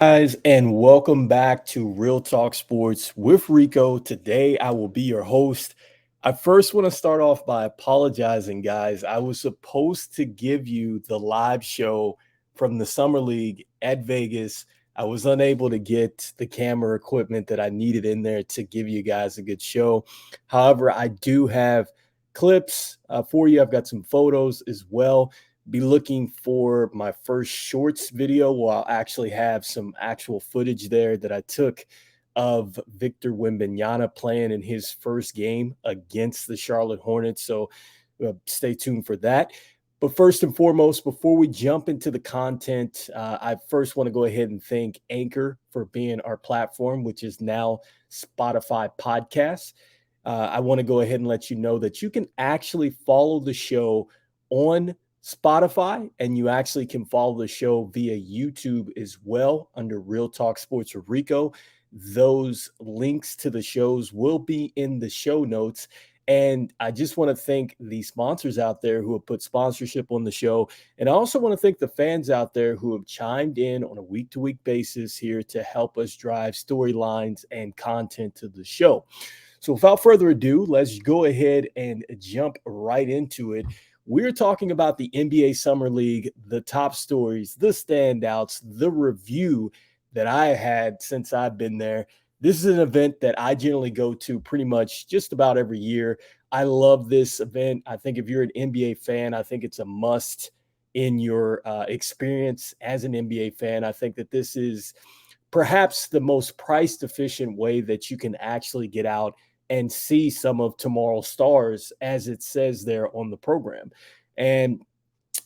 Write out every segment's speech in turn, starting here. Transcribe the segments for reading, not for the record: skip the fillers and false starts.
Guys, and welcome back to Real Talk Sports with Rico. Today, I will be your host. I first want to start off by apologizing, guys. I was supposed to give you the live show from the Summer League at Vegas. I was unable to get the camera equipment that I needed in there to give you guys a good show. However, I do have clips for you. I've got some photos as well. Be looking for my first shorts video where I'll actually have some actual footage there that I took of Victor Wembanyama playing in his first game against the Charlotte Hornets. So stay tuned for that. But first and foremost, before we jump into the content, I first want to go ahead and thank Anchor for being our platform, which is now Spotify Podcasts. I want to go ahead and let you know that you can actually follow the show on Spotify, and you actually can follow the show via YouTube as well under Real Talk Sports with Rico. Those links to the shows will be in the show notes. And I just want to thank the sponsors out there who have put sponsorship on the show. And I also want to thank the fans out there who have chimed in on a week-to-week basis here to help us drive storylines and content to the show. So without further ado, let's go ahead and jump right into it. We're talking about the NBA Summer League, the top stories, the standouts, the review that I had since I've been there. This is an event that I generally go to pretty much just about every year. I love this event. I think if you're an NBA fan, I think it's a must in your experience as an NBA fan. I think that this is perhaps the most price efficient way that you can actually get out and see some of tomorrow's stars, as it says there on the program. And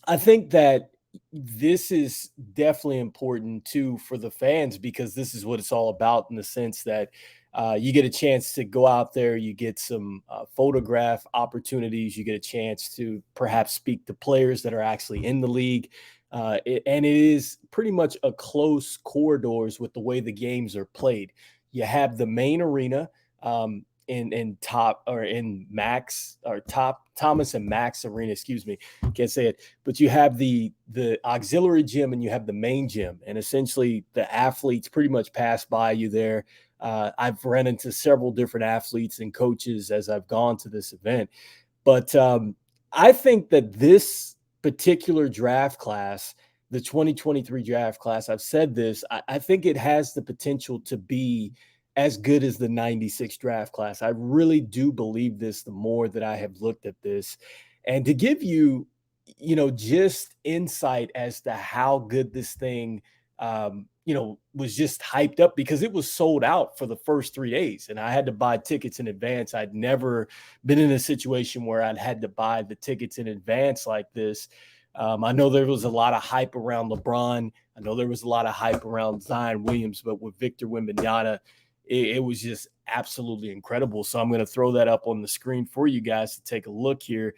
I think that this is definitely important too for the fans because this is what it's all about in the sense that you get a chance to go out there, you get some photograph opportunities, you get a chance to perhaps speak to players that are actually in the league. And it is pretty much a close corridors with the way the games are played. You have the main arena, in top or in Max or top Thomas and Max Arena, excuse me, can't say it, but you have the auxiliary gym and you have the main gym, and essentially the athletes pretty much pass by you there. I've run into several different athletes and coaches as I've gone to this event, but I think that this particular draft class, the 2023 draft class, I've said this, I think it has the potential to be as good as the 96 draft class. I really do believe this the more that I have looked at this. And to give you, just insight as to how good this thing, was just hyped up because it was sold out for the first 3 days. And I had to buy tickets in advance. I'd never been in a situation where I'd had to buy the tickets in advance like this. I know there was a lot of hype around LeBron. I know there was a lot of hype around Zion Williams, but with Victor Wembanyama, it was just absolutely incredible. So I'm going to throw that up on the screen for you guys to take a look here.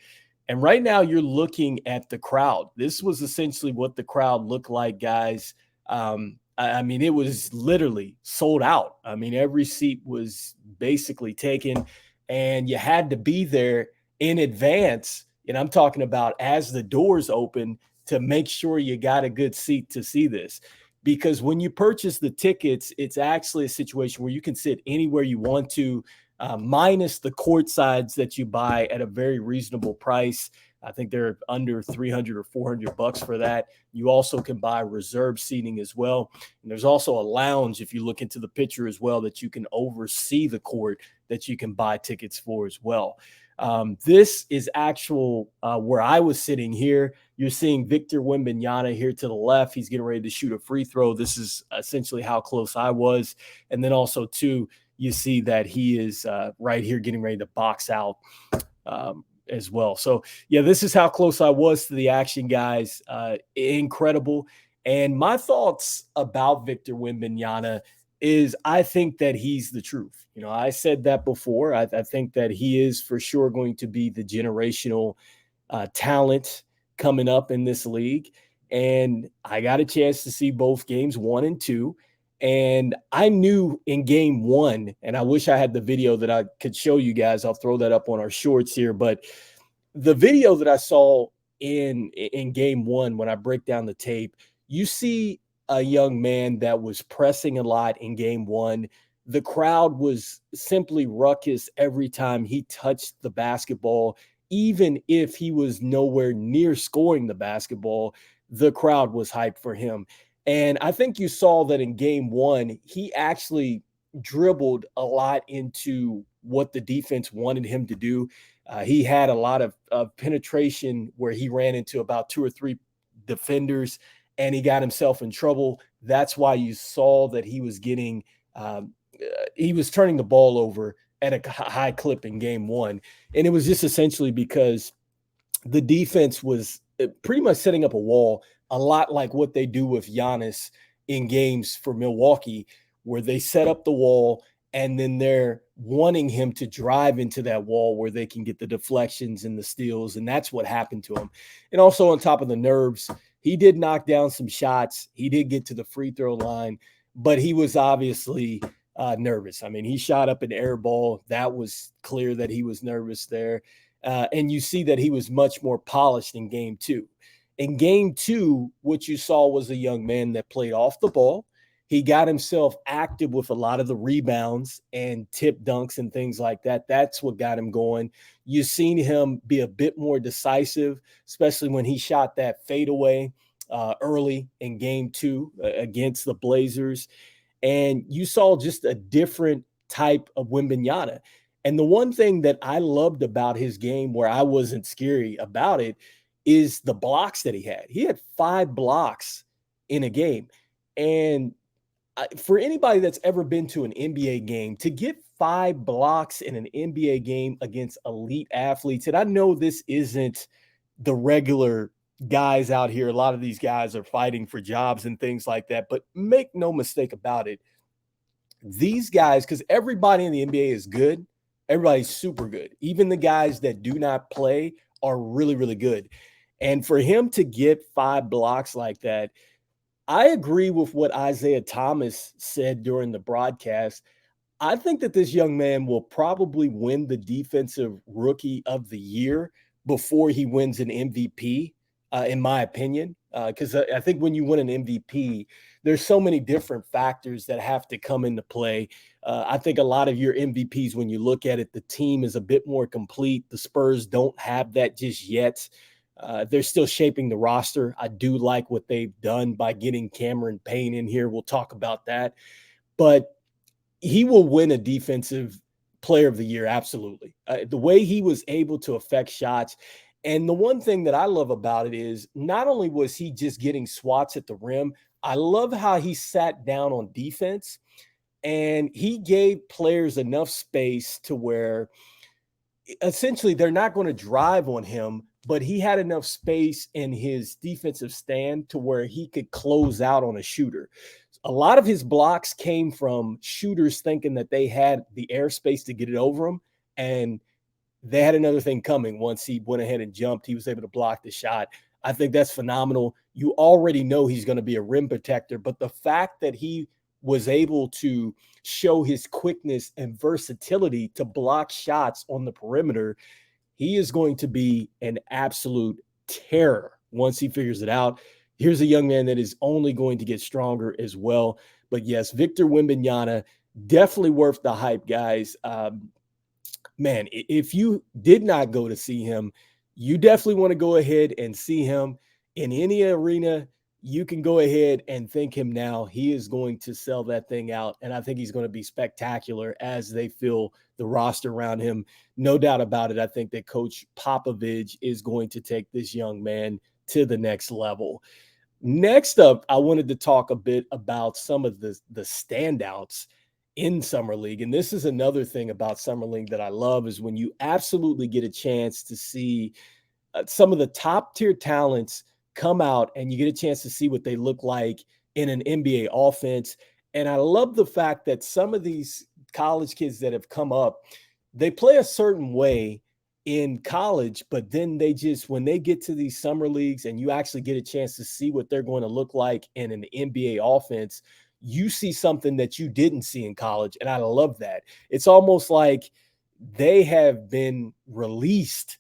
And right now you're looking at the crowd. This was essentially what the crowd looked like, guys. I mean, it was literally sold out. I mean, every seat was basically taken, and you had to be there in advance. And I'm talking about as the doors open to make sure you got a good seat to see this, because when you purchase the tickets, it's actually a situation where you can sit anywhere you want to, minus the court sides that you buy at a very reasonable price. I think they're under 300 or 400 bucks for that. You also can buy reserve seating as well. And there's also a lounge, if you look into the picture as well, that you can oversee the court that you can buy tickets for as well. This is actual where I was sitting here. You're seeing Victor Wembanyama here to the left. He's getting ready to shoot a free throw. This is essentially how close I was. And then also, too, you see that he is right here getting ready to box out as well. So, yeah, this is how close I was to the action, guys. Incredible. And my thoughts about Victor Wembanyama is I think that he's the truth. I said that before. I think that he is for sure going to be the generational talent coming up in this league. And I got a chance to see both games 1 and 2. And I knew in game 1, and I wish I had the video that I could show you guys. I'll throw that up on our shorts here. But the video that I saw in game 1, when I break down the tape, you see a young man that was pressing a lot in game one. The crowd was simply ruckus every time he touched the basketball, even if he was nowhere near scoring the basketball. The crowd was hyped for him. And I think you saw that in game one, he actually dribbled a lot into what the defense wanted him to do. He had a lot of penetration where he ran into about two or three defenders and he got himself in trouble. That's why you saw that he was turning the ball over at a high clip in game one. And it was just essentially because the defense was pretty much setting up a wall, a lot like what they do with Giannis in games for Milwaukee, where they set up the wall and then they're wanting him to drive into that wall where they can get the deflections and the steals. And that's what happened to him. And also on top of the nerves, he did knock down some shots. He did get to the free throw line, but he was obviously nervous. I mean, he shot up an air ball. That was clear that he was nervous there. And you see that he was much more polished in game two. In game two, what you saw was a young man that played off the ball. He got himself active with a lot of the rebounds and tip dunks and things like that. That's what got him going. You've seen him be a bit more decisive, especially when he shot that fadeaway early in game two against the Blazers. And you saw just a different type of Wembanyama. And the one thing that I loved about his game where I wasn't scary about it is the blocks that he had. He had 5 blocks in a game. And for anybody that's ever been to an NBA game, to get 5 blocks in an NBA game against elite athletes, and I know this isn't the regular guys out here. A lot of these guys are fighting for jobs and things like that. But make no mistake about it, these guys, because everybody in the NBA is good, everybody's super good. Even the guys that do not play are really, really good. And for him to get 5 blocks like that, I agree with what Isaiah Thomas said during the broadcast. I think that this young man will probably win the Defensive Rookie of the Year before he wins an MVP, in my opinion. Because I think when you win an MVP, there's so many different factors that have to come into play. I think a lot of your MVPs, when you look at it, the team is a bit more complete. The Spurs don't have that just yet. They're still shaping the roster. I do like what they've done by getting Cameron Payne in here. We'll talk about that. But he will win a defensive player of the year. Absolutely. The way he was able to affect shots. And the one thing that I love about it is not only was he just getting swats at the rim, I love how he sat down on defense and he gave players enough space to where essentially they're not going to drive on him, but he had enough space in his defensive stand to where he could close out on a shooter. A lot of his blocks came from shooters thinking that they had the airspace to get it over him, and they had another thing coming. Once he went ahead and jumped, he was able to block the shot. I think that's phenomenal. You already know he's going to be a rim protector, but the fact that he was able to show his quickness and versatility to block shots on the perimeter, he is going to be an absolute terror once he figures it out. Here's a young man that is only going to get stronger as well. But yes, Victor Wembanyama, definitely worth the hype, guys. Man, if you did not go to see him, you definitely want to go ahead and see him in any arena. You can go ahead and thank him now. He is going to sell that thing out. And I think he's going to be spectacular as they fill the roster around him. No doubt about it. I think that Coach Popovich is going to take this young man to the next level. Next up, I wanted to talk a bit about some of the standouts in Summer League. And this is another thing about Summer League that I love is when you absolutely get a chance to see some of the top tier talents come out and you get a chance to see what they look like in an NBA offense. And I love the fact that some of these college kids that have come up, they play a certain way in college, but then they just, when they get to these summer leagues and you actually get a chance to see what they're going to look like in an NBA offense, you see something that you didn't see in college. And I love that. It's almost like they have been released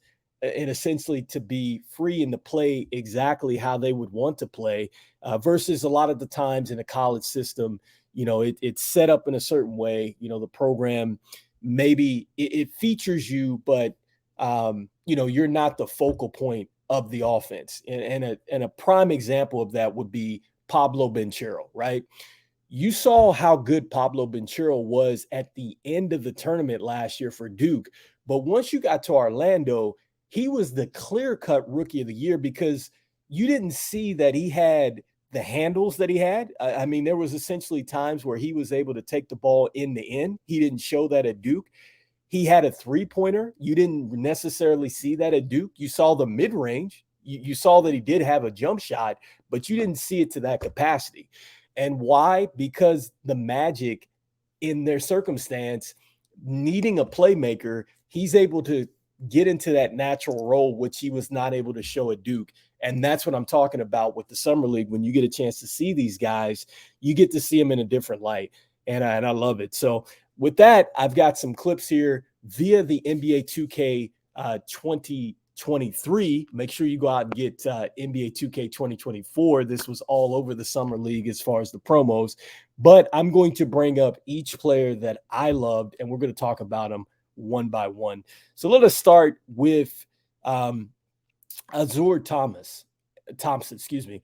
and essentially to be free and to play exactly how they would want to play, versus a lot of the times in a college system, it's set up in a certain way. The program maybe it features you, but you're not the focal point of the offense. And a prime example of that would be Pablo Benchero, right? You saw how good Pablo Benchero was at the end of the tournament last year for Duke. But once you got to Orlando, he was the clear-cut rookie of the year because you didn't see that he had the handles that he had. I mean, there was essentially times where he was able to take the ball in the end. He didn't show that at Duke. He had a three-pointer. You didn't necessarily see that at Duke. You saw the mid-range. You saw that he did have a jump shot, but you didn't see it to that capacity. And why? Because the Magic, in their circumstance, needing a playmaker, he's able to get into that natural role, which he was not able to show at Duke. And that's what I'm talking about with the Summer League. When you get a chance to see these guys, you get to see them in a different light. And I love it. So with that, I've got some clips here via the NBA 2K 2023. Make sure you go out and get NBA 2K 2024. This was all over the Summer League as far as the promos. But I'm going to bring up each player that I loved, and we're going to talk about them one by one. So let us start with Azur Thompson, excuse me.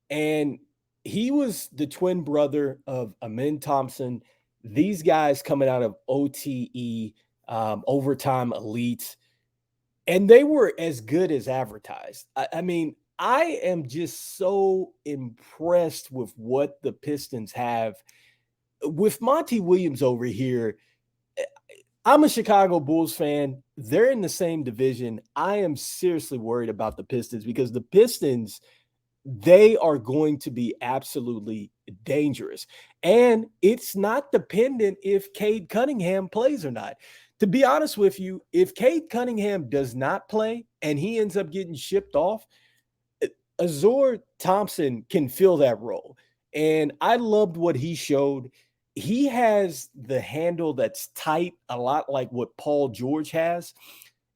And he was the twin brother of Amin Thompson. These guys coming out of OTE, overtime elites, and they were as good as advertised. I mean, I am just so impressed with what the Pistons have. With Monty Williams over here, I'm a Chicago Bulls fan. They're in the same division. I am seriously worried about the Pistons because the Pistons, they are going to be absolutely dangerous. And it's not dependent if Cade Cunningham plays or not. To be honest with you, if Cade Cunningham does not play and he ends up getting shipped off, Azur Thompson can fill that role. And I loved what he showed. He has the handle that's tight, a lot like what Paul George has.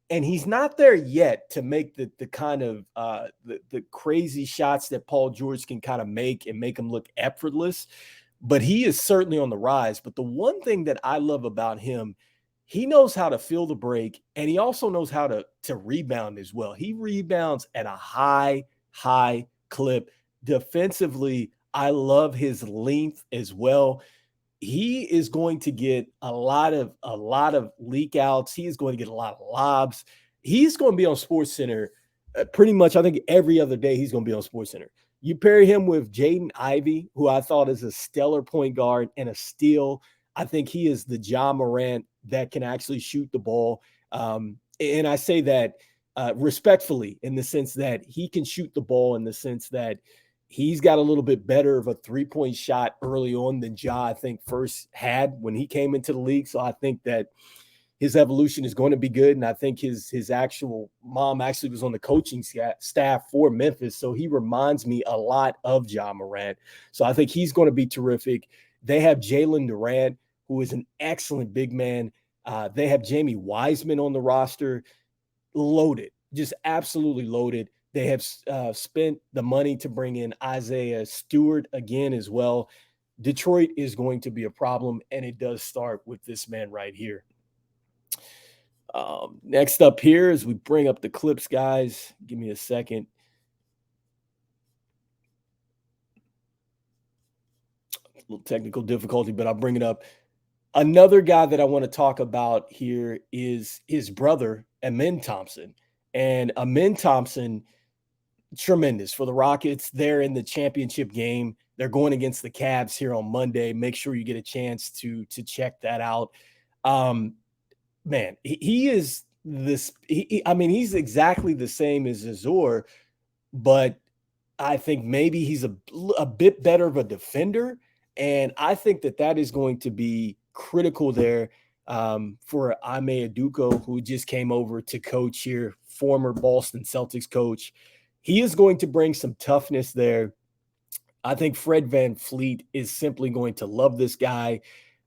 And he's not there yet to make the kind of the crazy shots that Paul George can kind of make and make him look effortless. But he is certainly on the rise. But the one thing that I love about him, he knows how to fill the break, and he also knows how to rebound as well. He rebounds at a high clip. Defensively, I love his length as well. He is going to get a lot of leak outs. He is going to get a lot of lobs. He's going to be on Sports Center pretty much. I think every other day he's going to be on Sports Center. You pair him with Jaden Ivey, who I thought is a stellar point guard and a steal. I think he is the Ja Morant that can actually shoot the ball. And I say that respectfully, in the sense that he can shoot the ball, in the sense that he's got a little bit better of a three-point shot early on than Ja, I think, first had when he came into the league. So I think that his evolution is going to be good. And I think his actual mom actually was on the coaching staff for Memphis. So he reminds me a lot of Ja Morant. So I think he's going to be terrific. They have Jalen Durant, who is an excellent big man. They have Jamie Wiseman on the roster, loaded, just absolutely loaded. They have spent the money to bring in Isaiah Stewart again as well. Detroit is going to be a problem, and it does start with this man right here. Next up here, as we bring up the clips, guys, give me a second. A little technical difficulty, but I'll bring it up. Another guy that I want to talk about here is his brother, Amin Thompson. And Amin Thompson, tremendous for the Rockets. They're in the championship game. They're going against the Cavs here on Monday. Make sure you get a chance to check that out. Man, he is this. I mean, he's exactly the same as Azur, but I think maybe he's a bit better of a defender. And I think that is going to be critical there for Ime Aduko, who just came over to coach here, former Boston Celtics coach. He is going to bring some toughness there. I think Fred VanVleet is simply going to love this guy.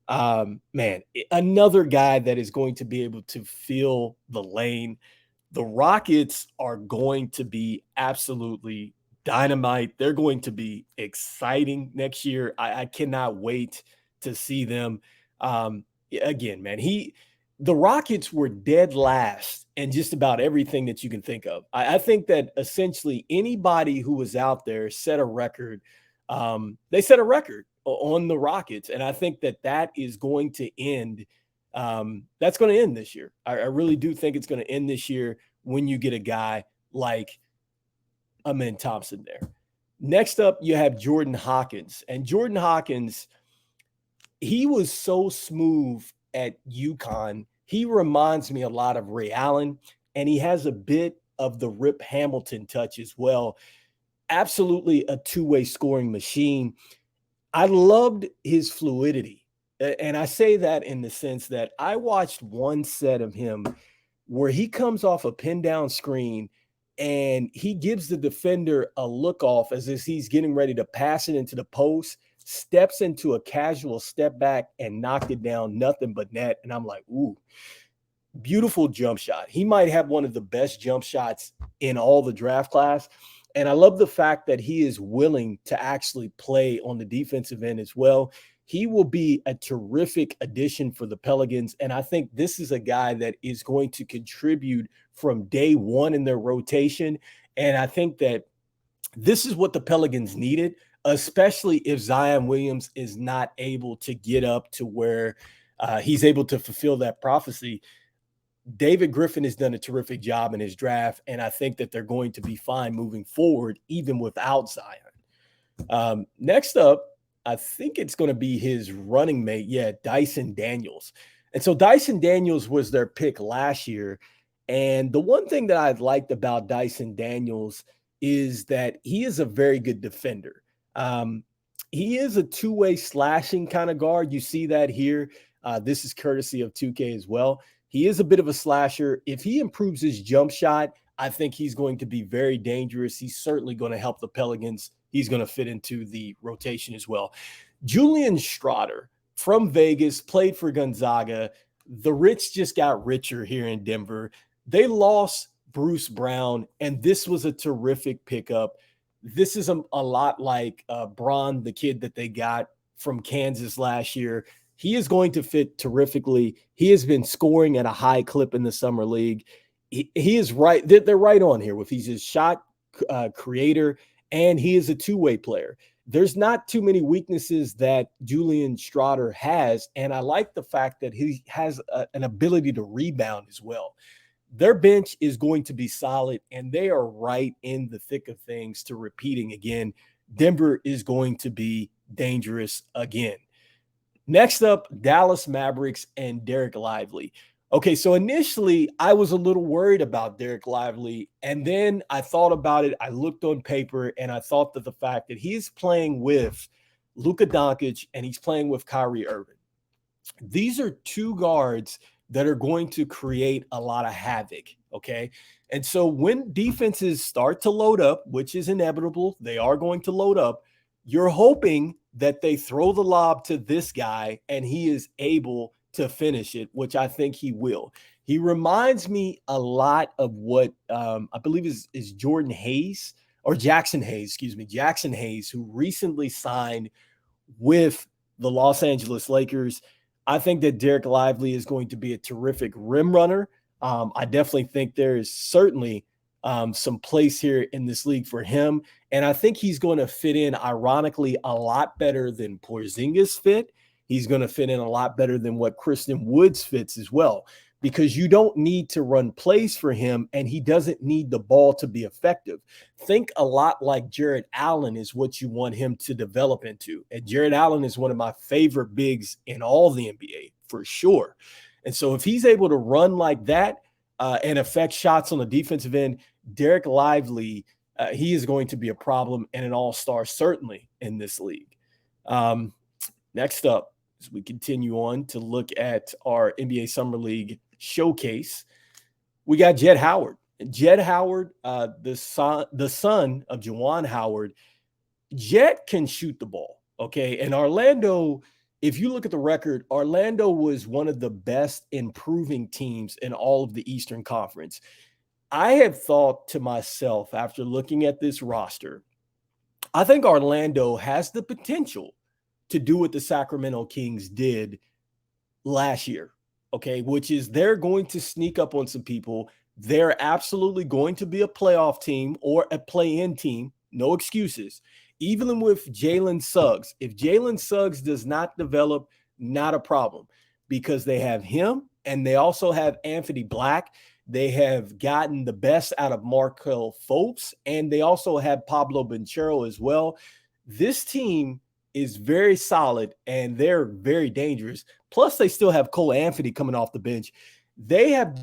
Man, another guy that is going to be able to fill the lane. The Rockets are going to be absolutely dynamite. They're going to be exciting next year. I cannot wait to see them. Again, man, the Rockets were dead last in just about everything that you can think of. I think that essentially anybody who was out there set a record. They set a record on the Rockets, and I think that that is going to end. That's going to end this year. I really do think it's going to end this year when you get a guy like Amen Thompson there. Next up, you have Jordan Hawkins. And Jordan Hawkins, he was so smooth at UConn. He reminds me a lot of Ray Allen, and he has a bit of the Rip Hamilton touch as well. Absolutely a two-way scoring machine. I loved his fluidity. And I say that in the sense that I watched one set of him where he comes off a pin down screen and he gives the defender a look off as if he's getting ready to pass it into the post, steps into a casual step back and knocked it down, nothing but net. And I'm like, ooh, beautiful jump shot. He might have one of the best jump shots in all the draft class. And I love the fact that he is willing to actually play on the defensive end as well. He will be a terrific addition for the Pelicans. And I think this is a guy that is going to contribute from day one in their rotation. And I think that this is what the Pelicans needed, especially if Zion Williams is not able to get up to where he's able to fulfill that prophecy. David Griffin has done a terrific job in his draft, and I think that they're going to be fine moving forward, even without Zion. Next up, I think it's going to be his running mate. Yeah, Dyson Daniels. And so Dyson Daniels was their pick last year. And the one thing that I liked about Dyson Daniels is that he is a very good defender. He is a two-way slashing kind of guard. You see that here. This is courtesy of 2K as well. He is a bit of a slasher. If he improves his jump shot, I think he's going to be very dangerous. He's certainly going to help the Pelicans. He's going to fit into the rotation as well. Julian Strawder from Vegas, played for Gonzaga. The rich just got richer here in Denver. They lost Bruce Brown, and this was a terrific pickup. This is a lot like Braun, the kid that they got from Kansas last year. He is going to fit terrifically. He has been scoring at a high clip in the summer league. He is right. They're right on here with he's a shot creator, and he is a two-way player. There's not too many weaknesses that Julian Strawder has, and I like the fact that he has an ability to rebound as well. Their bench is going to be solid, and they are right in the thick of things to repeating again. Denver is going to be dangerous again. Next up, Dallas Mavericks and Derek Lively. Okay, so initially I was a little worried about Derek Lively, and then I thought about it. I looked on paper, and I thought that the fact that he's playing with Luka Doncic and he's playing with Kyrie Irving. These are two guards that are going to create a lot of havoc, okay? And so when defenses start to load up, which is inevitable, they are going to load up, you're hoping that they throw the lob to this guy and he is able to finish it, which I think he will. He reminds me a lot of what I believe is Jordan Hayes or Jackson Hayes, Jackson Hayes, who recently signed with the Los Angeles Lakers. I think that Derek Lively is going to be a terrific rim runner. I definitely think there is certainly some place here in this league for him. And I think he's going to fit in, ironically, a lot better than Porzingis fit. He's going to fit in a lot better than what Christian Woods fits as well, because you don't need to run plays for him, and he doesn't need the ball to be effective. Think a lot like Jared Allen is what you want him to develop into. And Jared Allen is one of my favorite bigs in all the NBA, for sure. And so if he's able to run like that and affect shots on the defensive end, Derek Lively, he is going to be a problem and an all-star certainly in this league. Next up, as we continue on to look at our NBA Summer League showcase, we got Jett Howard. Jett Howard, the son of Juwan Howard. Jett can shoot the ball, okay? And Orlando, if you look at the record, Orlando was one of the best improving teams in all of the Eastern Conference. I have thought to myself after looking at this roster, I think Orlando has the potential to do what the Sacramento Kings did last year, okay, which is they're going to sneak up on some people. They're absolutely going to be a playoff team or a play-in team. No excuses. Even with Jalen Suggs, if Jalen Suggs does not develop, not a problem because they have him and they also have Anthony Black. They have gotten the best out of Markel Fultz and they also have Pablo Banchero as well. This team is very solid and they're very dangerous. Plus, they still have Cole Anthony coming off the bench. They have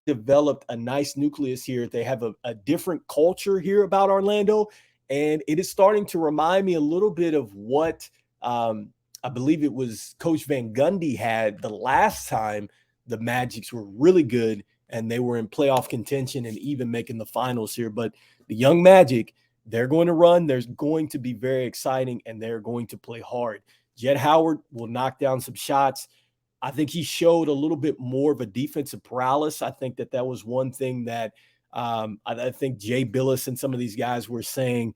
developed a nice nucleus here. They have a different culture here about Orlando. And it is starting to remind me a little bit of what I believe it was Coach Van Gundy had the last time the Magics were really good and they were in playoff contention and even making the finals here. But the young Magic, they're going to run. There's going to be very exciting and they're going to play hard. Jett Howard will knock down some shots. I think he showed a little bit more of a defensive paralysis. I think that was one thing that I think Jay Billis and some of these guys were saying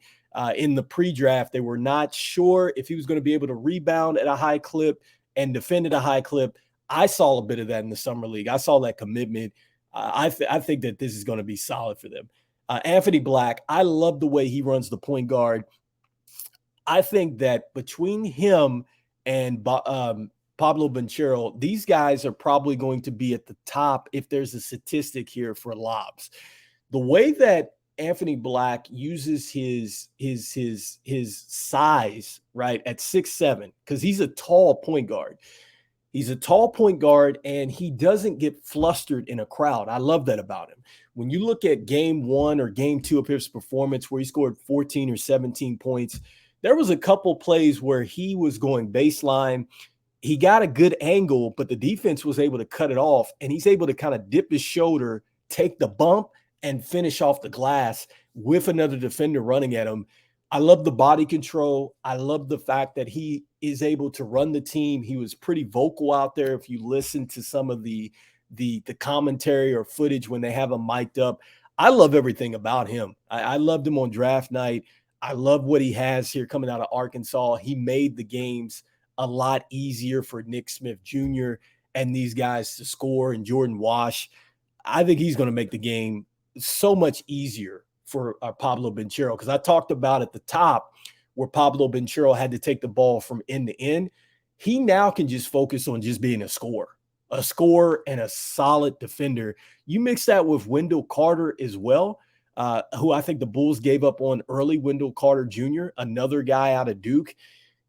in the pre-draft. They were not sure if he was going to be able to rebound at a high clip and defend at a high clip. I saw a bit of that in the summer league. I saw that commitment. I think that this is going to be solid for them. Anthony Black, I love the way he runs the point guard. I think that between him and Pablo Banchero, these guys are probably going to be at the top if there's a statistic here for lobs. The way that Anthony Black uses his size, right, at 6'7", because he's a tall point guard. He's a tall point guard, and he doesn't get flustered in a crowd. I love that about him. When you look at game 1 or game 2 of his performance where he scored 14 or 17 points, there was a couple plays where he was going baseline. He got a good angle, but the defense was able to cut it off, and he's able to kind of dip his shoulder, take the bump, and finish off the glass with another defender running at him. I love the body control. I love the fact that he is able to run the team. He was pretty vocal out there. If you listen to some of the commentary or footage when they have him mic'd up, I love everything about him. I loved him on draft night. I love what he has here coming out of Arkansas. He made the games a lot easier for Nick Smith Jr. and these guys to score, and Jordan Wash. I think he's going to make the game so much easier for Pablo Banchero, because I talked about at the top where Pablo Banchero had to take the ball from end to end. He now can just focus on just being a scorer and a solid defender. You mix that with Wendell Carter as well, who I think the Bulls gave up on early, Wendell Carter Jr., another guy out of Duke.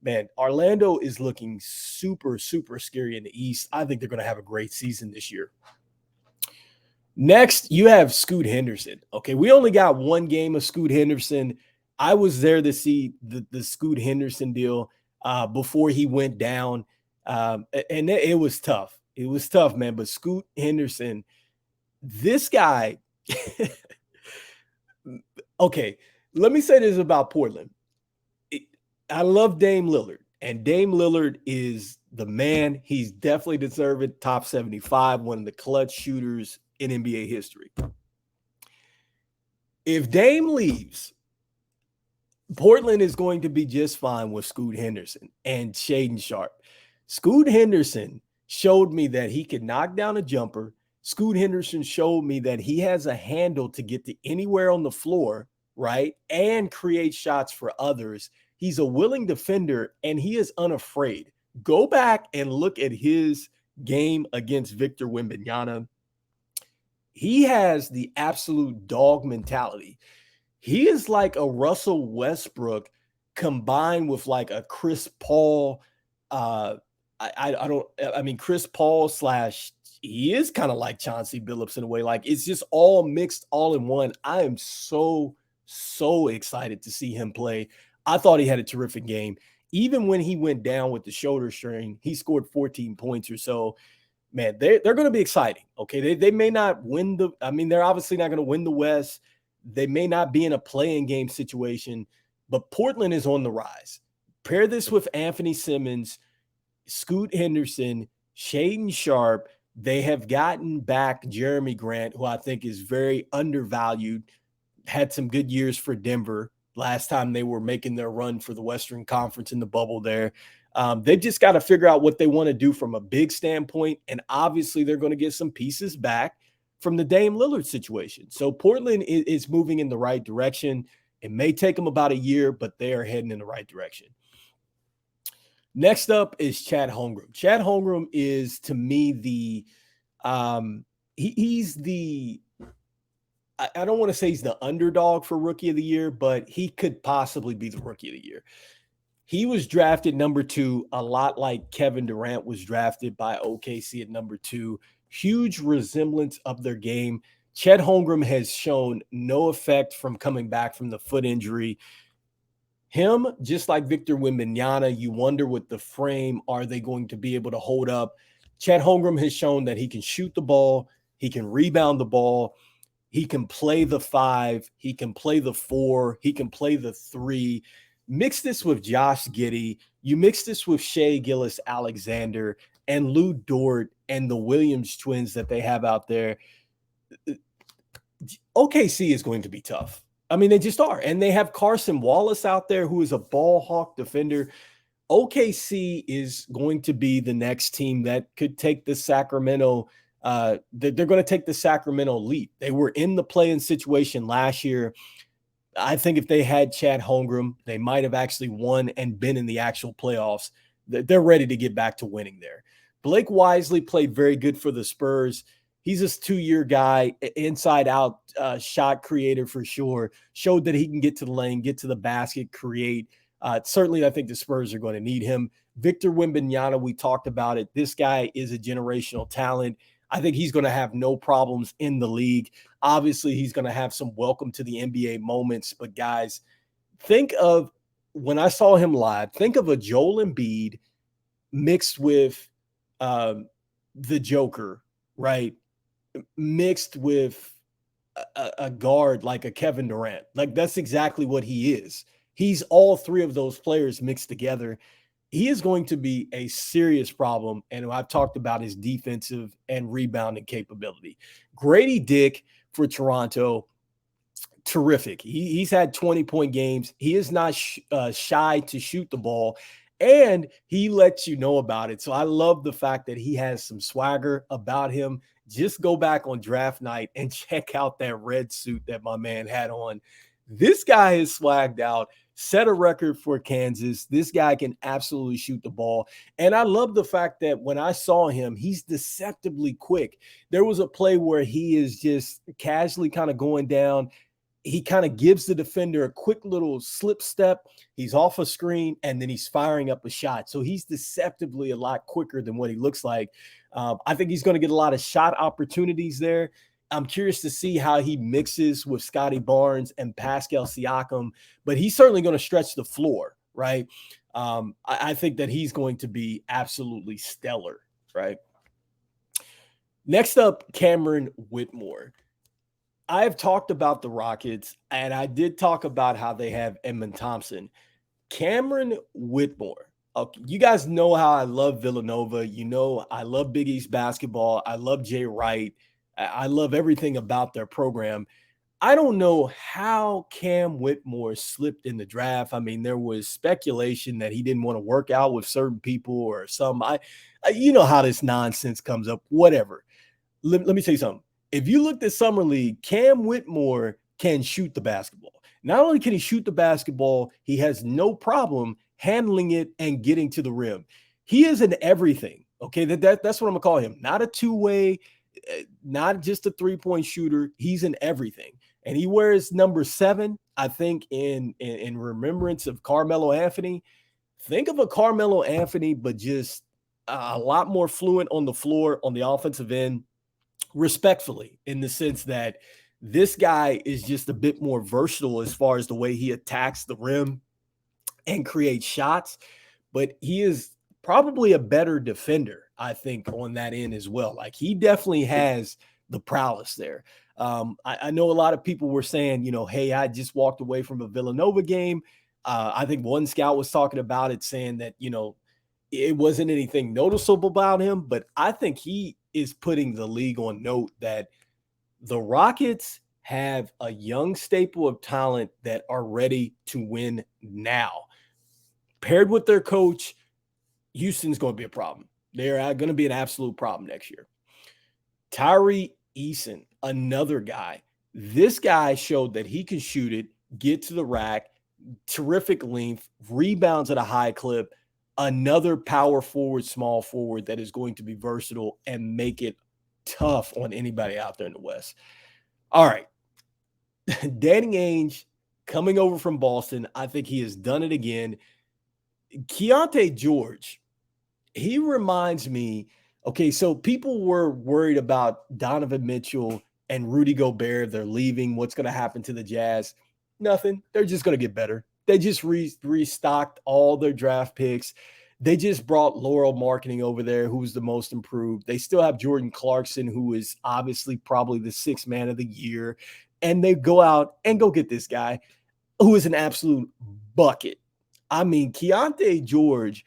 Man, Orlando is looking super, super scary in the East. I think they're going to have a great season this year. Next, you have Scoot Henderson. Okay, we only got one game of Scoot Henderson. I was there to see the Scoot Henderson deal before he went down, and it was tough. It was tough, man. But Scoot Henderson, this guy, okay, let me say this about Portland. I love Dame Lillard, and Dame Lillard is the man. He's definitely deserving top 75, one of the clutch shooters in NBA history. If Dame leaves, Portland is going to be just fine with Scoot Henderson and Shaedon Sharpe. Scoot Henderson showed me that he could knock down a jumper. Scoot Henderson showed me that he has a handle to get to anywhere on the floor, right, and create shots for others. He's a willing defender, and he is unafraid. Go back and look at his game against Victor Wembanyama. He has the absolute dog mentality. He is like a Russell Westbrook combined with like a Chris Paul. Chris Paul / he is kind of like Chauncey Billups in a way. Like it's just all mixed all in one. I am so excited to see him play. I thought he had a terrific game. Even when he went down with the shoulder strain, he scored 14 points or so. Man, they're going to be exciting. Okay, they may not win they're obviously not going to win the West. They may not be in a play-in game situation, but Portland is on the rise. Pair this with Anthony Simmons, Scoot Henderson, Shaedon Sharpe. They have gotten back Jeremy Grant, who I think is very undervalued, had some good years for Denver last time they were making their run for the Western Conference in the bubble there. They've just got to figure out what they want to do from a big standpoint. And obviously, they're going to get some pieces back from the Dame Lillard situation. So Portland is moving in the right direction. It may take them about a year, but they are heading in the right direction. Next up is Chad Holmgren. Chad Holmgren is, to me, he's the, I don't want to say he's the underdog for Rookie of the Year, but he could possibly be the Rookie of the Year. He was drafted number 2, a lot like Kevin Durant was drafted by OKC at number 2. Huge resemblance of their game. Chet Holmgren has shown no effect from coming back from the foot injury. Him, just like Victor Wembanyama, you wonder with the frame, are they going to be able to hold up? Chet Holmgren has shown that he can shoot the ball, he can rebound the ball, he can play the 5, he can play the 4, he can play the 3. Mix this with Josh Giddey. You mix this with Shai Gilgeous-Alexander and Lou Dort and the Williams twins that they have out there. OKC is going to be tough. I mean, they just are. And they have Carson Wallace out there, who is a ball hawk defender. OKC is going to be the next team that could take the Sacramento. They're going to take the Sacramento leap. They were in the play-in situation last year. I think if they had Chad Holmgren, they might have actually won and been in the actual playoffs. They're ready to get back to winning there. Blake Wisely played very good for the Spurs. He's this 2-year guy, inside-out shot creator for sure. Showed that he can get to the lane, get to the basket, create. Certainly, I think the Spurs are going to need him. Victor Wembanyama, we talked about it. This guy is a generational talent. I think he's going to have no problems in the league. Obviously, he's going to have some welcome to the NBA moments. But, guys, think of when I saw him live, think of a Joel Embiid mixed with the Joker, right? Mixed with a guard like a Kevin Durant. Like, that's exactly what he is. He's all 3 of those players mixed together. He is going to be a serious problem, and I've talked about his defensive and rebounding capability. Grady Dick for Toronto, terrific. He's had 20-point games. He is not shy to shoot the ball, and he lets you know about it. So I love the fact that he has some swagger about him. Just go back on draft night and check out that red suit that my man had on. This guy is swagged out, set a record for Kansas. This guy can absolutely shoot the ball. And I love the fact that when I saw him, he's deceptively quick. There was a play where he is just casually kind of going down. He kind of gives the defender a quick little slip step. He's off a screen, and then he's firing up a shot. So he's deceptively a lot quicker than what he looks like. I think he's going to get a lot of shot opportunities there. I'm curious to see how he mixes with Scotty Barnes and Pascal Siakam, but he's certainly going to stretch the floor, right? I think that he's going to be absolutely stellar, right? Next up, Cameron Whitmore. I've talked about the Rockets, and I did talk about how they have Edmond Thompson. Cameron Whitmore. Okay, you guys know how I love Villanova. You know I love Big East basketball. I love Jay Wright. I love everything about their program. I don't know how Cam Whitmore slipped in the draft. I mean, there was speculation that he didn't want to work out with certain people or some. You know how this nonsense comes up. Whatever. Let me tell you something. If you looked at Summer League, Cam Whitmore can shoot the basketball. Not only can he shoot the basketball, he has no problem handling it and getting to the rim. He is an everything. Okay, that's what I'm gonna call him. Not a two-way, not just a three-point shooter. He's an everything. And he wears number 7, I think, in remembrance of Carmelo Anthony. Think of a Carmelo Anthony, but just a lot more fluent on the floor on the offensive end, respectfully, in the sense that this guy is just a bit more versatile as far as the way he attacks the rim and creates shots. But he is probably a better defender, I think, on that end as well. Like, he definitely has the prowess there. I know a lot of people were saying, you know, hey, I just walked away from a Villanova game. I think one scout was talking about it, saying that, you know, it wasn't anything noticeable about him, but I think he is putting the league on note that the Rockets have a young staple of talent that are ready to win now. Paired with their coach, Houston's going to be a problem. They're going to be an absolute problem next year. Tyree Eason, another guy. This guy showed that he can shoot it, get to the rack, terrific length, rebounds at a high clip. Another power forward, small forward that is going to be versatile and make it tough on anybody out there in the West. All right. Danny Ainge coming over from Boston. I think he has done it again. Keontae George, he reminds me, okay, so people were worried about Donovan Mitchell and Rudy Gobert. They're leaving. What's going to happen to the Jazz? Nothing. They're just going to get better. They just restocked all their draft picks. They just brought Laurel Marketing over there, who's the most improved. They still have Jordan Clarkson, who is obviously probably the sixth man of the year. And they go out and go get this guy who is an absolute bucket. I mean, Keontae George,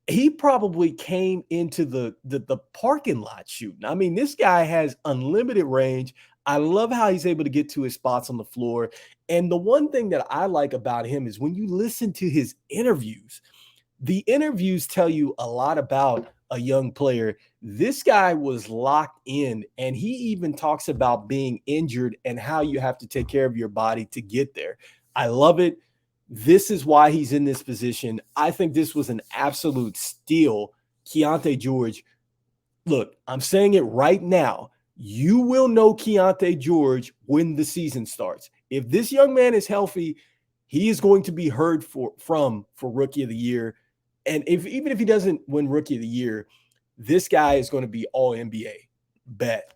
he probably came into the parking lot shooting. I mean, this guy has unlimited range. I love how he's able to get to his spots on the floor. And the one thing that I like about him is when you listen to his interviews, the interviews tell you a lot about a young player. This guy was locked in, and he even talks about being injured and how you have to take care of your body to get there. I love it. This is why he's in this position. I think this was an absolute steal. Keontae George, look, I'm saying it right now. You will know Keontae George when the season starts. If this young man is healthy, he is going to be heard from Rookie of the Year. And even if he doesn't win Rookie of the Year, this guy is going to be all NBA. Bet.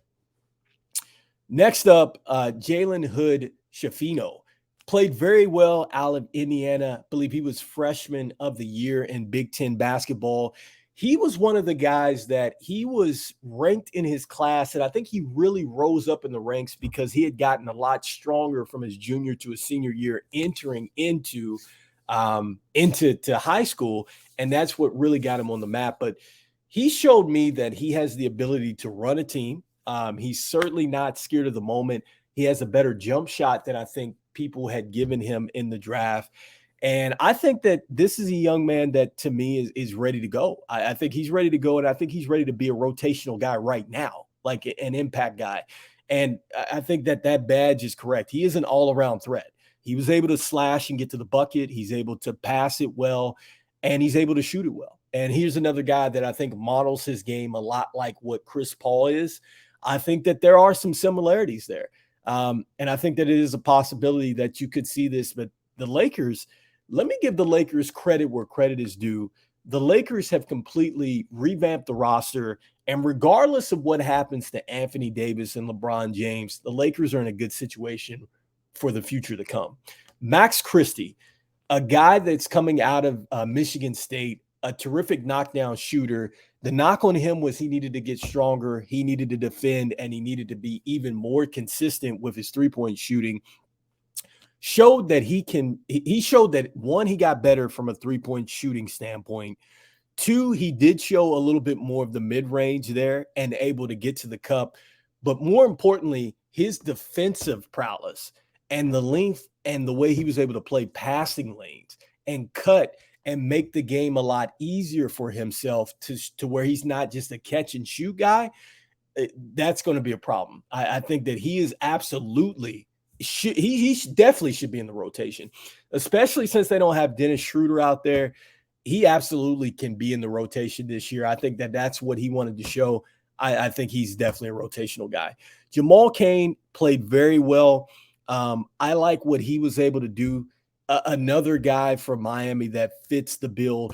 Next up, Jalen Hood Schifino. Played very well out of Indiana. I believe he was freshman of the year in Big Ten basketball. He was one of the guys that he was ranked in his class, and I think he really rose up in the ranks because he had gotten a lot stronger from his junior to his senior year entering into high school, and that's what really got him on the map. But he showed me that he has the ability to run a team. He's certainly not scared of the moment. He has a better jump shot than I think people had given him in the draft. And I think that this is a young man that, to me, is ready to go. I think he's ready to go, and I think he's ready to be a rotational guy right now, like an impact guy. And I think that badge is correct. He is an all-around threat. He was able to slash and get to the bucket. He's able to pass it well, and he's able to shoot it well. And here's another guy that I think models his game a lot like what Chris Paul is. I think that there are some similarities there. And I think that it is a possibility that you could see this, but the Lakers, let me give the Lakers credit where credit is due. The Lakers have completely revamped the roster, and regardless of what happens to Anthony Davis and LeBron James, the Lakers are in a good situation for the future to come. Max Christie, a guy that's coming out of Michigan State, a terrific knockdown shooter. The knock on him was he needed to get stronger, he needed to defend, and he needed to be even more consistent with his three-point shooting. Showed that he showed that, one, he got better from a three-point shooting standpoint. Two, he did show a little bit more of the mid-range there and able to get to the cup. But more importantly, his defensive prowess and the length and the way he was able to play passing lanes and cut and make the game a lot easier for himself to where he's not just a catch and shoot guy, that's going to be a problem. I think that he is absolutely he definitely should be in the rotation, especially since they don't have Dennis Schroeder out there. He absolutely can be in the rotation this year. I think that that's what he wanted to show. I think he's definitely a rotational guy. Jamal Cain played very well. I like what he was able to do. Another guy from Miami that fits the bill.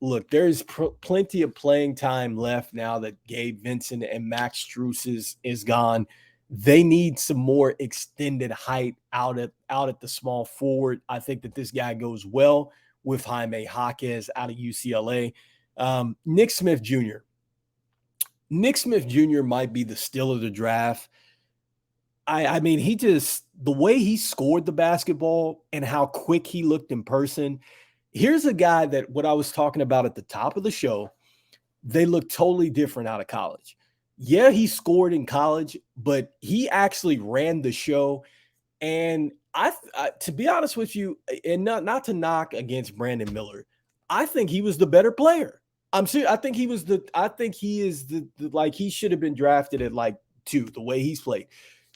Look, there's plenty of playing time left now that Gabe Vincent and Max Strus is gone. They need some more extended height out at the small forward. I think that this guy goes well with Jaime Jaquez out of UCLA. Nick Smith Jr. Nick Smith Jr. might be the steal of the draft. I mean, the way he scored the basketball and how quick he looked in person. Here's a guy that what I was talking about at the top of the show, they look totally different out of college. Yeah, he scored in college, but he actually ran the show. And to be honest with you, and not to knock against Brandon Miller, I think he was the better player. I'm serious. I think he was the. I think he is like he should have been drafted at like 2. The way he's played,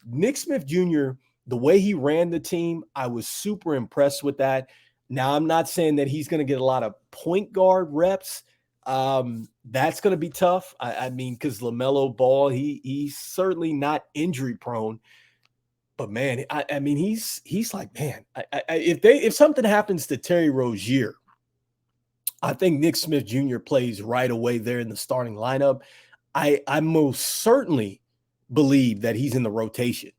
Nick Smith Jr. The way he ran the team, I was super impressed with that. Now I'm not saying that he's going to get a lot of point guard reps. That's going to be tough. I mean, because LaMelo Ball, he's certainly not injury prone. But man, I mean, he's like, man, if something happens to Terry Rozier, I think Nick Smith Jr. plays right away there in the starting lineup. I most certainly believe that he's in the rotation.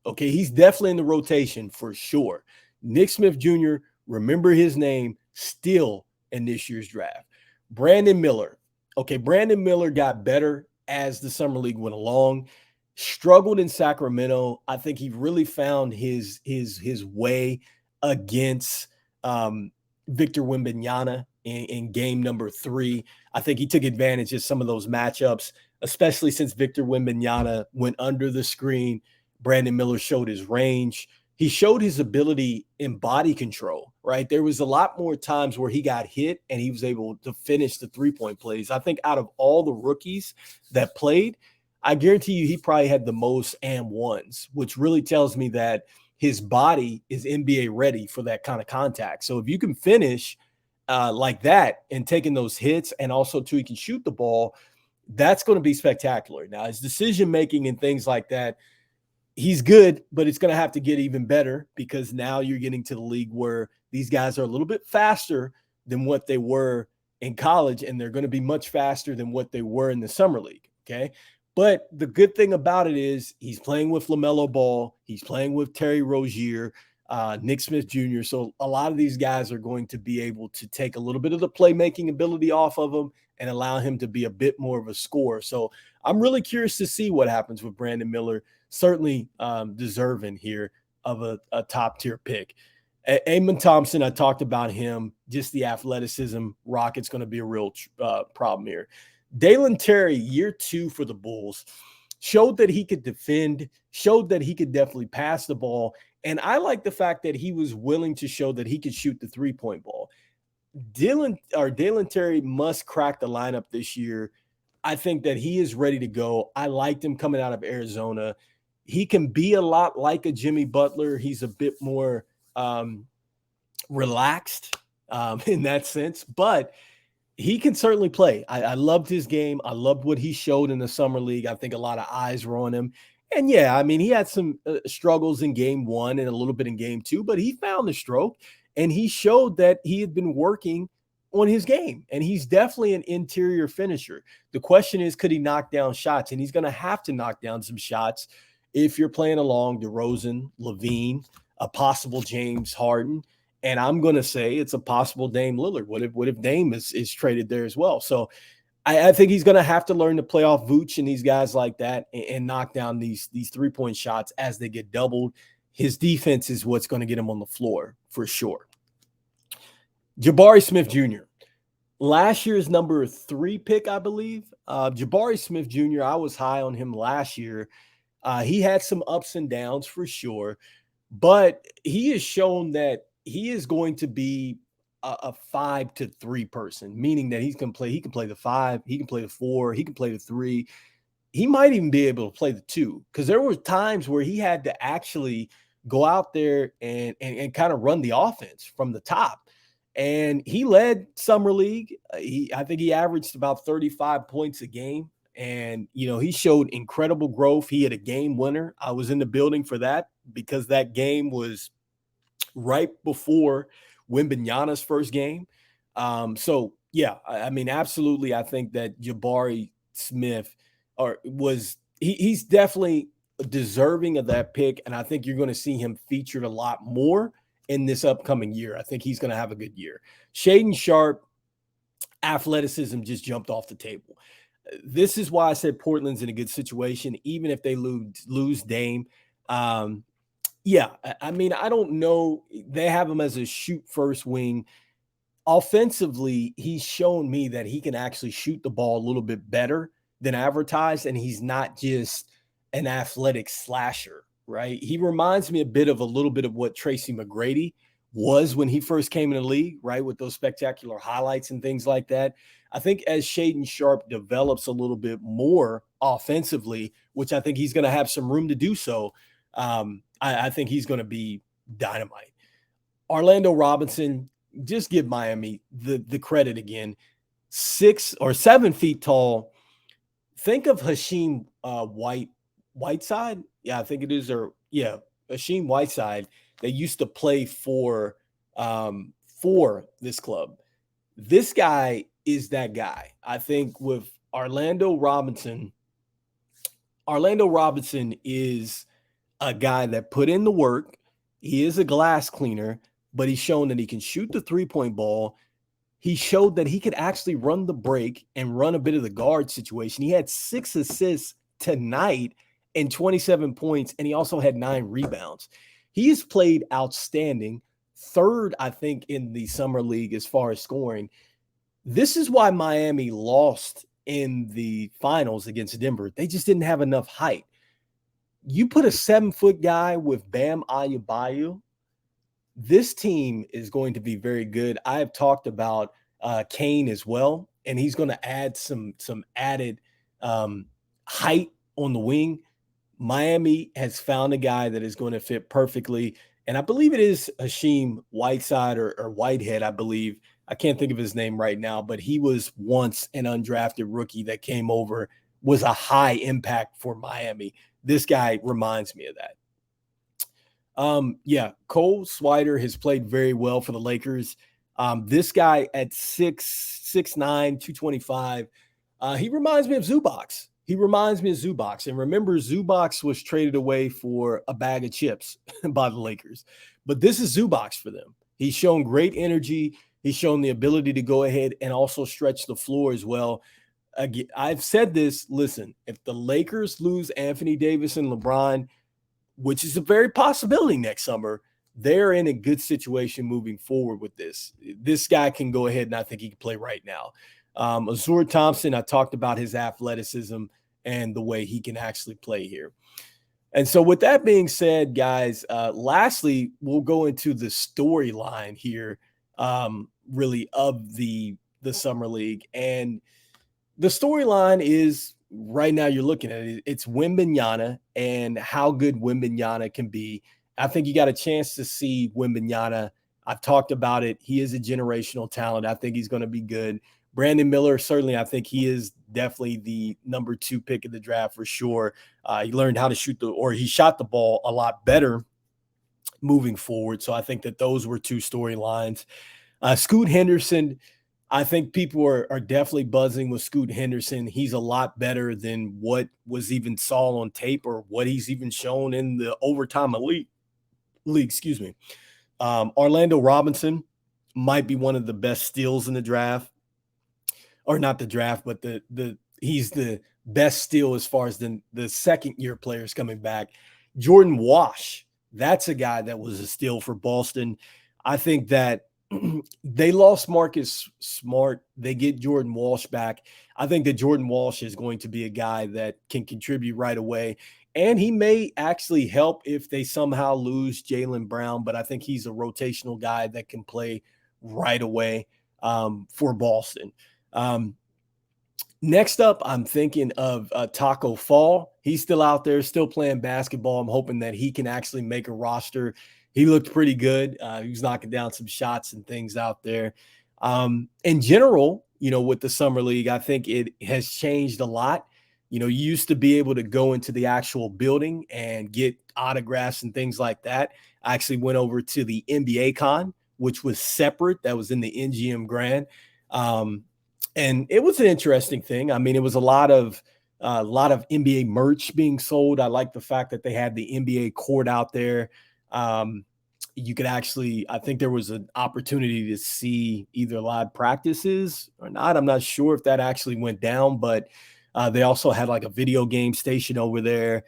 Okay, he's definitely in the rotation for sure. Nick Smith Jr., remember his name, still in this year's draft. Brandon Miller. Okay, Brandon Miller got better as the summer league went along. Struggled in Sacramento. I think he really found his way against Victor Wembanyama in game number 3. I think he took advantage of some of those matchups, especially since Victor Wembanyama went under the screen. Brandon Miller showed his range. He showed his ability in body control, right? There was a lot more times where he got hit and he was able to finish the three-point plays. I think out of all the rookies that played, I guarantee you he probably had the most and ones, which really tells me that his body is NBA ready for that kind of contact. So if you can finish like that and taking those hits, and also too, he can shoot the ball, that's going to be spectacular. Now, his decision making and things like that, he's good, but it's going to have to get even better, because now you're getting to the league where these guys are a little bit faster than what they were in college, and they're going to be much faster than what they were in the summer league. Okay. But the good thing about it is he's playing with LaMelo Ball. He's playing with Terry Rozier, Nick Smith Jr. So a lot of these guys are going to be able to take a little bit of the playmaking ability off of him and allow him to be a bit more of a scorer. So I'm really curious to see what happens with Brandon Miller. Certainly deserving here of a top tier pick. Amon Thompson, I talked about him, just the athleticism. Rocket's going to be a real problem here. Dalen Terry, year 2 for the Bulls, showed that he could defend, showed that he could definitely pass the ball. And I like the fact that he was willing to show that he could shoot the three-point ball. Dalen Terry must crack the lineup this year. I think that he is ready to go. I liked him coming out of Arizona. He can be a lot like a Jimmy Butler. He's a bit more relaxed in that sense, but he can certainly play. I loved his game. I loved what he showed in the summer league. I think a lot of eyes were on him. And yeah, I mean, he had some struggles in game 1 and a little bit in game 2, but he found the stroke and he showed that he had been working on his game. And he's definitely an interior finisher. The question is, could he knock down shots? And he's going to have to knock down some shots if you're playing along DeRozan, Levine, a possible James Harden. And I'm going to say it's a possible Dame Lillard. What if Dame is traded there as well? So I think he's going to have to learn to play off Vooch and these guys like that and knock down these 3-point shots as they get doubled. His defense is what's going to get him on the floor for sure. Jabari Smith Jr., last year's number 3 pick, I believe. Jabari Smith Jr., I was high on him last year. He had some ups and downs for sure, but he has shown that he is going to be a 5-3 person, meaning that he can play the 5, he can play the 4, he can play the 3. He might even be able to play the 2, because there were times where he had to actually go out there and kind of run the offense from the top. And he led summer league. I think he averaged about 35 points a game. And, he showed incredible growth. He had a game winner. I was in the building for that, because that game was right before Wembanyama's first game. So yeah, I mean, absolutely. I think that Jabari Smith he's definitely deserving of that pick. And I think you're going to see him featured a lot more in this upcoming year. I think he's going to have a good year. Shaedon Sharpe, athleticism just jumped off the table. This is why I said Portland's in a good situation, even if they lose Dame. Yeah, I mean, I don't know. They have him as a shoot first wing. Offensively, he's shown me that he can actually shoot the ball a little bit better than advertised, and he's not just an athletic slasher, right? He reminds me a little bit of what Tracy McGrady was when he first came in the league, right? With those spectacular highlights and things like that. I think as Shaden Sharp develops a little bit more offensively, which I think he's going to have some room to do so, I think he's going to be dynamite. Orlando Robinson, just give Miami the credit again. 6 or 7 feet tall. Think of Hashim Whiteside. Yeah, I think it is. Or yeah, Hashim Whiteside. They used to play for this club. This guy is that guy. I think with Orlando Robinson is a guy that put in the work. He is a glass cleaner, but he's shown that he can shoot the three-point ball. He showed that he could actually run the break and run a bit of the guard situation. He had 6 assists tonight and 27 points, and he also had 9 rebounds. He has played outstanding, third, I think, in the summer league as far as scoring. This is why Miami lost in the finals against Denver. They just didn't have enough height. You put a 7-foot guy with Bam Adebayo, this team is going to be very good. I have talked about Kane as well, and he's going to add some added height on the wing. Miami has found a guy that is going to fit perfectly, and I believe it is Hashim Whiteside or Whitehead, I believe. I can't think of his name right now, but he was once an undrafted rookie that came over, was a high impact for Miami. This guy reminds me of that. Yeah, Cole Swider has played very well for the Lakers. This guy at 6'9", 225, he reminds me of Zubac. And remember, Zubac was traded away for a bag of chips by the Lakers. But this is Zubac for them. He's shown great energy. He's shown the ability to go ahead and also stretch the floor as well. I've said this, listen, if the Lakers lose Anthony Davis and LeBron, which is a very possibility next summer, they're in a good situation moving forward with this. This guy can go ahead, and I think he can play right now. Azur Thompson, I talked about his athleticism and the way he can actually play here. And so with that being said, guys, lastly, we'll go into the storyline here, really, of the Summer League. And the storyline is right now you're looking at it. It's Wembanyama and how good Wembanyama can be. I think you got a chance to see Wembanyama. I've talked about it. He is a generational talent. I think he's going to be good. Brandon Miller, certainly, I think he is definitely the number 2 pick of the draft for sure. He learned how to he shot the ball a lot better moving forward. So I think that those were 2 storylines. Scoot Henderson, I think people are definitely buzzing with Scoot Henderson. He's a lot better than what was even saw on tape or what he's even shown in the overtime league. Excuse me. Orlando Robinson might be one of the best steals in the draft, or not the draft, but he's the best steal as far as the second-year players coming back. Jordan Wash, that's a guy that was a steal for Boston. I think that they lost Marcus Smart. They get Jordan Walsh back. I think that Jordan Walsh is going to be a guy that can contribute right away. And he may actually help if they somehow lose Jaylen Brown, but I think he's a rotational guy that can play right away for Boston. Next up, I'm thinking of Taco Fall. He's still out there, still playing basketball. I'm hoping that he can actually make a roster. He looked pretty good. He was knocking down some shots and things out there. In general, with the Summer League, I think it has changed a lot. You used to be able to go into the actual building and get autographs and things like that. I actually went over to the NBA Con, which was separate. That was in the NGM Grand. And it was an interesting thing. I mean, it was a lot of NBA merch being sold. I like the fact that they had the NBA court out there. You could actually, I think there was an opportunity to see either live practices or not. I'm not sure if that actually went down, but they also had like a video game station over there.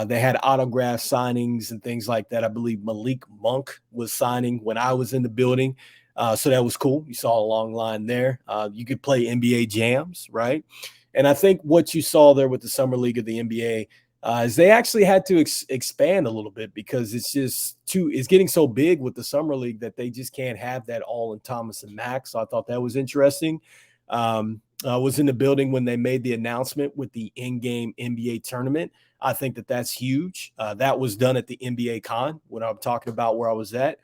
They had autograph signings and things like that. I believe Malik Monk was signing when I was in the building. So that was cool. You saw a long line there. You could play NBA jams, right? And I think what you saw there with the summer league of the NBA is they actually had to expand a little bit because it's getting so big with the summer league that they just can't have that all in Thomas and Max. So I thought that was interesting. I was in the building when they made the announcement with the in-game NBA tournament. I think that that's huge. That was done at the NBA Con when I'm talking about where I was at.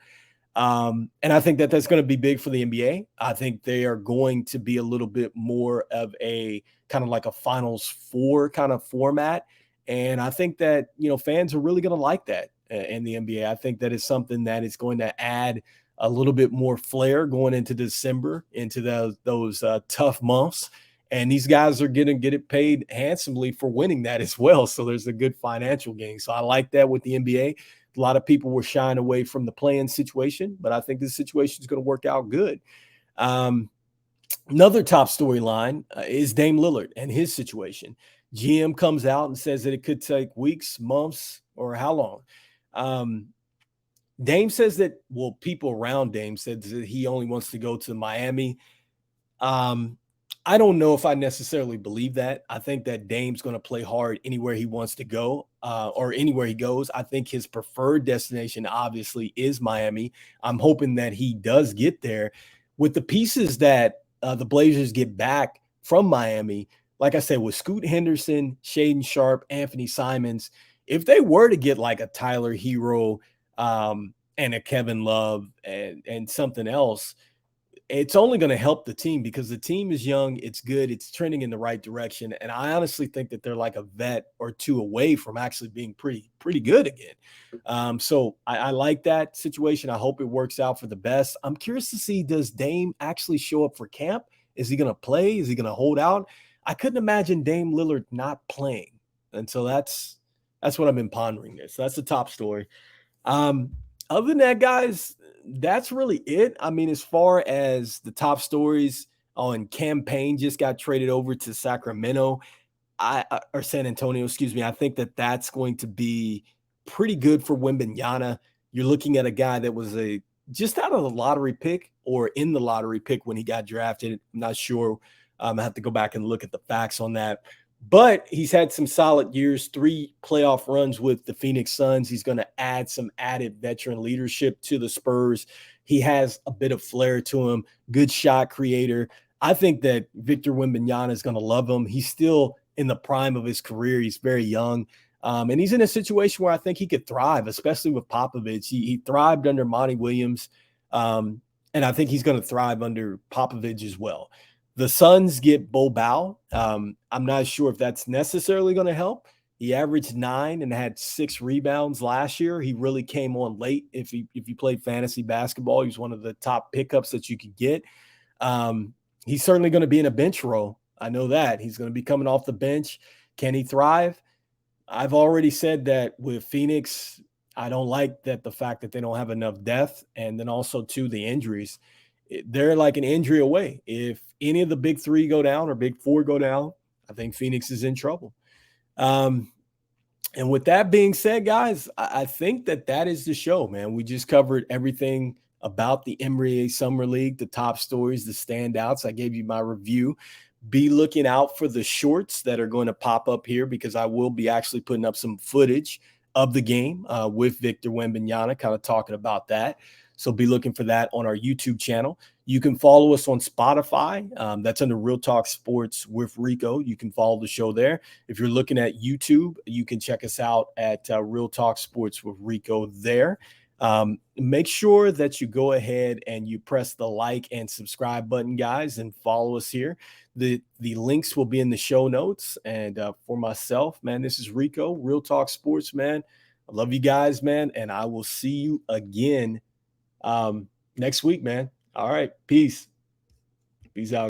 And I think that that's going to be big for the NBA. I think they are going to be a little bit more of a kind of like a Finals Four kind of format. And I think that, fans are really going to like that in the NBA. I think that is something that is going to add a little bit more flair going into December, into those tough months. And these guys are going to get it paid handsomely for winning that as well. So there's a good financial gain. So I like that with the NBA. A lot of people were shying away from the play-in situation, but I think this situation is going to work out good. Another top storyline is Dame Lillard and his situation. GM comes out and says that it could take weeks, months, or how long. Dame says that, people around Dame said that he only wants to go to Miami. I don't know if I necessarily believe that. I think that Dame's going to play hard anywhere he wants to go, or anywhere he goes. I think his preferred destination obviously is Miami. I'm hoping that he does get there with the pieces that the Blazers get back from Miami. Like I said, with Scoot Henderson, Shaden Sharp, Anthony Simons, if they were to get like a Tyler Hero and a Kevin Love and something else, it's only going to help the team because the team is young. It's good. It's trending in the right direction. And I honestly think that they're like a vet or two away from actually being pretty good again. So I like that situation. I hope it works out for the best. I'm curious to see, does Dame actually show up for camp? Is he going to play? Is he going to hold out? I couldn't imagine Dame Lillard not playing. And so that's what I've been pondering this. So that's the top story. Other than that, guys, that's really it. I mean, as far as the top stories on campaign just got traded over to Sacramento, or San Antonio, excuse me. I think that that's going to be pretty good for Wembanyama. You're looking at a guy that was just out of the lottery pick or in the lottery pick when he got drafted. I'm not sure. I have to go back and look at the facts on that. But he's had some solid years, 3 playoff runs with the Phoenix Suns. He's going to add some added veteran leadership to the Spurs. He has a bit of flair to him, good shot creator. I think that Victor Wembanyama is going to love him. He's still in the prime of his career. He's very young. And he's in a situation where I think he could thrive, especially with Popovich. He thrived under Monty Williams. And I think he's going to thrive under Popovich as well. The Suns get Bo Bow. I'm not sure if that's necessarily going to help. He averaged 9 and had 6 rebounds last year. He really came on late. If you played fantasy basketball, he was one of the top pickups that you could get. He's certainly going to be in a bench role. I know that. He's going to be coming off the bench. Can he thrive? I've already said that with Phoenix, I don't like the fact that they don't have enough depth, and then also, too, the injuries. They're like an injury away. If any of the big 3 go down or big 4 go down, I think Phoenix is in trouble. And with that being said, guys, I think that is the show, man. We just covered everything about the NBA Summer League, the top stories, the standouts. I gave you my review. Be looking out for the shorts that are going to pop up here because I will be actually putting up some footage of the game with Victor Wembanyama, kind of talking about that. So be looking for that on our YouTube channel. You can follow us on Spotify. That's under Real Talk Sports with Rico. You can follow the show there. If you're looking at YouTube, you can check us out at Real Talk Sports with Rico there. Make sure that you go ahead and you press the like and subscribe button, guys, and follow us here. The links will be in the show notes. And for myself, man, this is Rico, Real Talk Sports, man. I love you guys, man, and I will see you again next week, man. All right. Peace out.